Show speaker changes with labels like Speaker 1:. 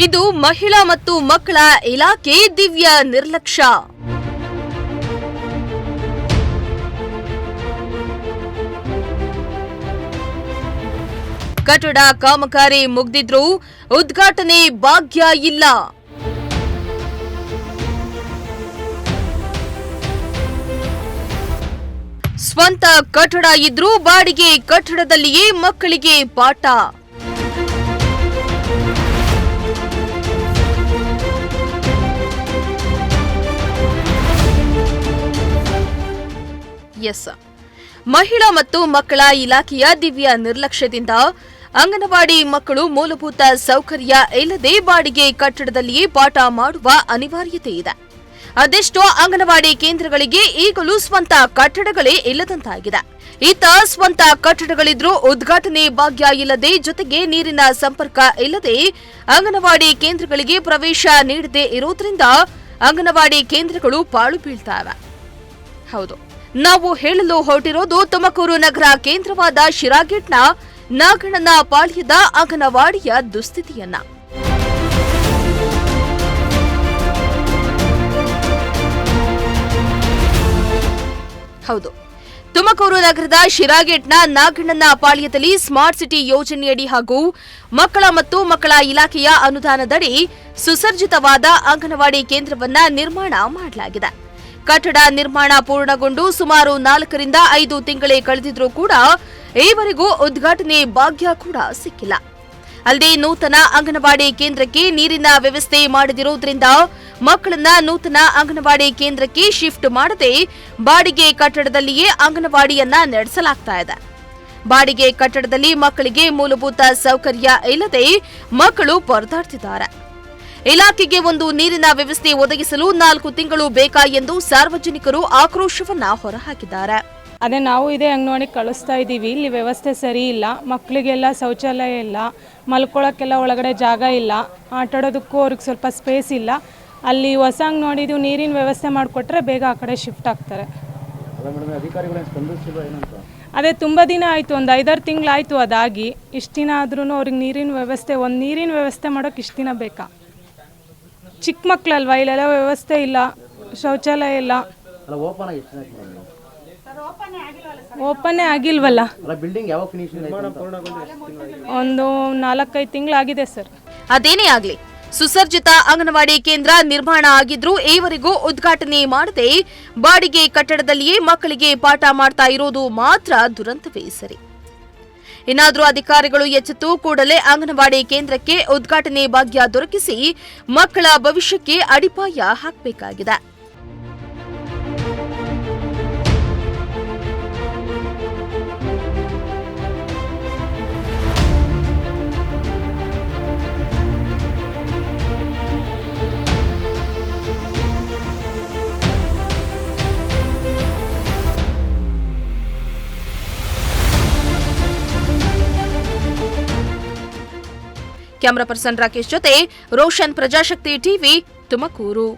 Speaker 1: ಇದು ಮಹಿಳಾ ಮತ್ತು ಮಕ್ಕಳ ಇಲಾಖೆ ದಿವ್ಯ ನಿರ್ಲಕ್ಷ್ಯ. ಕಟ್ಟಡ ಕಾಮಗಾರಿ ಮುಗಿದಿದ್ರೂ ಉದ್ಘಾಟನೆ ಭಾಗ್ಯ ಇಲ್ಲ. ಸ್ವಂತ ಕಟ್ಟಡ ಇದ್ರೂ ಬಾಡಿಗೆ ಕಟ್ಟಡದಲ್ಲಿಯೇ ಮಕ್ಕಳಿಗೆ ಪಾಠ. ಮಹಿಳಾ ಮತ್ತು ಮಕ್ಕಳ ಇಲಾಖೆಯ ದಿವ್ಯ ನಿರ್ಲಕ್ಷ್ಯದಿಂದ ಅಂಗನವಾಡಿ ಮಕ್ಕಳು ಮೂಲಭೂತ ಸೌಕರ್ಯ ಇಲ್ಲದೆ ಬಾಡಿಗೆ ಕಟ್ಟಡದಲ್ಲಿಯೇ ಪಾಠ ಮಾಡುವ ಅನಿವಾರ್ಯತೆ ಇದೆ. ಅದೆಷ್ಟೋ ಅಂಗನವಾಡಿ ಕೇಂದ್ರಗಳಿಗೆ ಈಗಲೂ ಸ್ವಂತ ಕಟ್ಟಡಗಳೇ ಇಲ್ಲದಂತಾಗಿದೆ. ಈತ ಸ್ವಂತ ಕಟ್ಟಡಗಳಿದ್ರೂ ಉದ್ಘಾಟನೆ ಭಾಗ್ಯ ಇಲ್ಲದೆ, ಜೊತೆಗೆ ನೀರಿನ ಸಂಪರ್ಕ ಇಲ್ಲದೆ ಅಂಗನವಾಡಿ ಕೇಂದ್ರಗಳಿಗೆ ಪ್ರವೇಶ ನೀಡದೇ ಇರುವುದರಿಂದ ಅಂಗನವಾಡಿ ಕೇಂದ್ರಗಳು ಪಾಳು ಬೀಳ್ತಾವೆ. ಹೌದು, ನಾವು ಹೇಳಲು ಹೊರಟಿರೋದು ತುಮಕೂರು ನಗರ ಕೇಂದ್ರವಾದ ಶಿರಾಗೇಟ್ನ ನಾಗಣ್ಣನ ಪಾಳ್ಯದ ಅಂಗನವಾಡಿಯ ದುಸ್ಥಿತಿಯನ್ನ. ಹೌದು, ತುಮಕೂರು ನಗರದ ಶಿರಾಗೇಟ್ನ ನಾಗಣ್ಣನ ಪಾಳ್ಯದಲ್ಲಿ ಸ್ಮಾರ್ಟ್ ಸಿಟಿ ಯೋಜನೆಯಡಿ ಹಾಗೂ ಮಕ್ಕಳ ಮತ್ತು ಮಕ್ಕಳ ಇಲಾಖೆಯ ಅನುದಾನದಡಿ ಸುಸರ್ಜಿತವಾದ ಅಂಗನವಾಡಿ ಕೇಂದ್ರವನ್ನ ನಿರ್ಮಾಣ ಮಾಡಲಾಗಿದೆ. ಕಟ್ಟಡ ನಿರ್ಮಾಣ ಪೂರ್ಣಗೊಂಡು ಸುಮಾರು 4 ರಿಂದ 5 ತಿಂಗಳೇ ಕಳೆದಿದ್ರೂ ಕೂಡ ಈವರೆಗೂ ಉದ್ಘಾಟನೆ ಭಾಗ್ಯ ಕೂಡ ಸಿಕ್ಕಿಲ್ಲ. ಅಲ್ಲದೆ ನೂತನ ಅಂಗನವಾಡಿ ಕೇಂದ್ರಕ್ಕೆ ನೀರಿನ ವ್ಯವಸ್ಥೆ ಮಾಡದಿರುವುದರಿಂದ ಮಕ್ಕಳನ್ನ ನೂತನ ಅಂಗನವಾಡಿ ಕೇಂದ್ರಕ್ಕೆ ಶಿಫ್ಟ್ ಮಾಡದೆ ಬಾಡಿಗೆ ಕಟ್ಟಡದಲ್ಲಿಯೇ ಅಂಗನವಾಡಿಯನ್ನ ನಡೆಸಲಾಗ್ತಾ ಇದೆ. ಬಾಡಿಗೆ ಕಟ್ಟಡದಲ್ಲಿ ಮಕ್ಕಳಿಗೆ ಮೂಲಭೂತ ಸೌಕರ್ಯ ಇಲ್ಲದೆ ಮಕ್ಕಳು ಪರದಾಡ್ತಿದ್ದಾರೆ. ಇಲಾಖೆಗೆ ಒಂದು ನೀರಿನ ವ್ಯವಸ್ಥೆ ಒದಗಿಸಲು 4 ತಿಂಗಳು ಬೇಕಾ ಎಂದು ಸಾರ್ವಜನಿಕರು ಆಕ್ರೋಶವನ್ನ ಹೊರಹಾಕಿದ್ದಾರೆ.
Speaker 2: ಅದೇ ನಾವು ಇದೇ ಅಂಗನವಾಡಿ ಕಳಿಸ್ತಾ ಇದ್ದೀವಿ. ಇಲ್ಲಿ ವ್ಯವಸ್ಥೆ ಸರಿ ಇಲ್ಲ, ಮಕ್ಕಳಿಗೆಲ್ಲ ಶೌಚಾಲಯ ಇಲ್ಲ, ಮಲ್ಕೊಳ್ಳೋಕ್ಕೆಲ್ಲ ಒಳಗಡೆ ಜಾಗ ಇಲ್ಲ, ಆಟಾಡೋದಕ್ಕೂ ಅವ್ರಿಗೆ ಸ್ವಲ್ಪ ಸ್ಪೇಸ್ ಇಲ್ಲ. ಅಲ್ಲಿ ಹೊಸ ಅಂಗನವಾಡಿದು ನೀರಿನ ವ್ಯವಸ್ಥೆ ಮಾಡಿಕೊಟ್ರೆ ಬೇಗ ಆ ಕಡೆ ಶಿಫ್ಟ್ ಆಗ್ತಾರೆ. ಅದೇ ತುಂಬ ದಿನ ಆಯಿತು, ಒಂದು 5-6 ತಿಂಗಳಾಯಿತು ಅದಾಗಿ. ಇಷ್ಟು ದಿನ ಆದ್ರೂ ಅವ್ರಿಗೆ ನೀರಿನ ವ್ಯವಸ್ಥೆ ಮಾಡೋಕೆ ಇಷ್ಟು ದಿನ ಬೇಕಾ? ಚಿಕ್ಕ ಮಕ್ಕಳಲ್ವಾ, ಇಲ್ಲೆಲ್ಲ ವ್ಯವಸ್ಥೆ ಇಲ್ಲ, ಶೌಚಾಲಯ ಇಲ್ಲ. ಓಪನ್ನೇ ಆಗಿಲ್ವಲ್ಲ. ಒಂದು 4-5 ತಿಂಗಳಾಗಿದೆ ಸರ್.
Speaker 1: ಅದೇನೇ ಆಗ್ಲಿ, ಸುಸರ್ಜಿತ ಅಂಗನವಾಡಿ ಕೇಂದ್ರ ನಿರ್ಮಾಣ ಆಗಿದ್ರೂ ಈವರೆಗೂ ಉದ್ಘಾಟನೆ ಮಾಡದೆ ಬಾಡಿಗೆ ಕಟ್ಟಡದಲ್ಲಿಯೇ ಮಕ್ಕಳಿಗೆ ಪಾಠ ಮಾಡ್ತಾ ಇರೋದು ಮಾತ್ರ ದುರಂತವೇ ಸರಿ. ಇನ್ನಾದರೂ ಅಧಿಕಾರಿಗಳು ಎಚ್ಚೆತ್ತು ಕೂಡಲೇ ಅಂಗನವಾಡಿ ಕೇಂದ್ರಕ್ಕೆ ಉದ್ಘಾಟನೆ ಭಾಗ್ಯ ದೊರಕಿಸಿ ಮಕ್ಕಳ ಭವಿಷ್ಯಕ್ಕೆ ಅಡಿಪಾಯ ಹಾಕಬೇಕಾಗಿದೆ. ಕ್ಯಾಮರಾ ಪರ್ಸನ್ ರಾಕೇಶ್ ಜೊತೆ ರೋಷನ್, ಪ್ರಜಾಶಕ್ತಿ ಟಿವಿ, ತುಮಕೂರು.